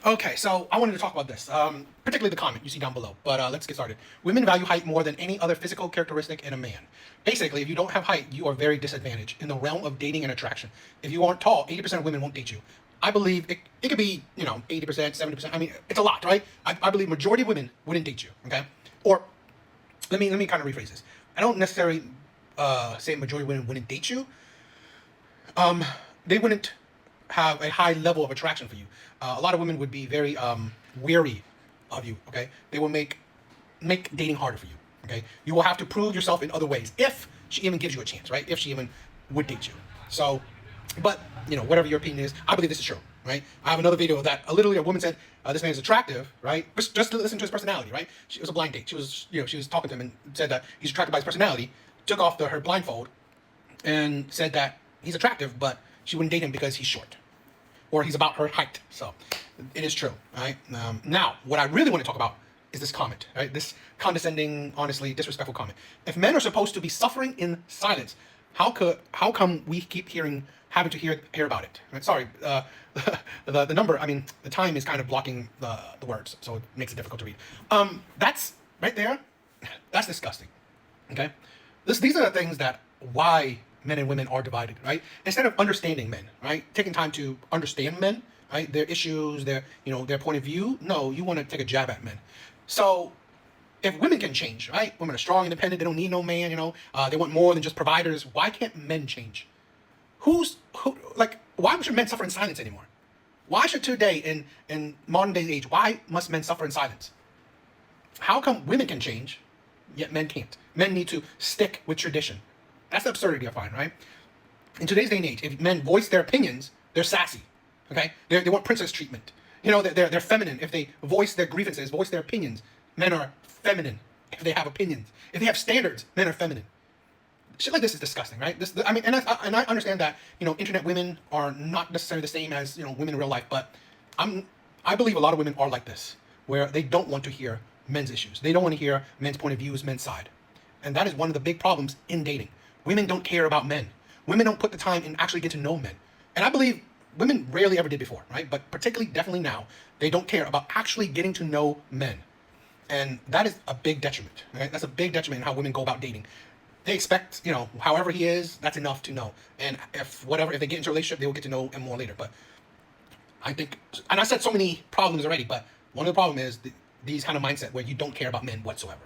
Okay, so I wanted to talk about this, particularly the comment you see down below. But let's get started. Women value height more than any other physical characteristic in a man. Basically, if you don't have height, you are very disadvantaged in the realm of dating and attraction. If you aren't tall, 80% of women won't date you. I believe it could be, 80%, 70%. I mean, it's a lot, right? I believe majority of women wouldn't date you, okay? Or let me kind of rephrase this. I don't necessarily say majority of women wouldn't date you. They wouldn't have a high level of attraction for you. A lot of women would be very weary of you. Okay, they will make dating harder for you. Okay, you will have to prove yourself in other ways if she even gives you a chance, right? If she even would date you. So, but whatever your opinion is, I believe this is true, right? I have another video that literally a woman said this man is attractive, right? Just to listen to his personality, right? It was a blind date. She was talking to him and said that he's attracted by his personality. Took off her blindfold and said that he's attractive, but she wouldn't date him because he's short or he's about her height. So it is true, right? Now, what I really want to talk about is this comment, right? This condescending, honestly disrespectful comment. If men are supposed to be suffering in silence, how come we keep having to hear about it? Right? Sorry, the number. I mean, the time is kind of blocking the words, so it makes it difficult to read. That's right there. That's disgusting. Okay, these are the things that why men and women are divided, right? Instead of understanding men, right? Taking time to understand men, right? Their issues, their point of view. No, you want to take a jab at men. So if women can change, right? Women are strong, independent. They don't need no man. They want more than just providers. Why can't men change? Why should men suffer in silence anymore? Why should today in modern day age, why must men suffer in silence? How come women can change, yet men can't? Men need to stick with tradition. That's the absurdity I find, right? In today's day and age, if men voice their opinions, they're sassy, okay? They want princess treatment. They're feminine. If they voice their grievances, voice their opinions, men are feminine. If they have opinions, if they have standards, men are feminine. Shit like this is disgusting, right? I understand that internet women are not necessarily the same as women in real life, but I believe a lot of women are like this, where they don't want to hear men's issues. They don't want to hear men's point of views, men's side, and that is one of the big problems in dating. Women don't care about men. Women don't put the time and actually get to know men, and I believe women rarely ever did before, right? But particularly, definitely now, they don't care about actually getting to know men, and that is a big detriment, right? That's a big detriment in how women go about dating. They expect, however he is, that's enough to know. And if they get into a relationship, they will get to know him more later. But I think, and I said so many problems already, but one of the problem is these kind of mindset where you don't care about men whatsoever.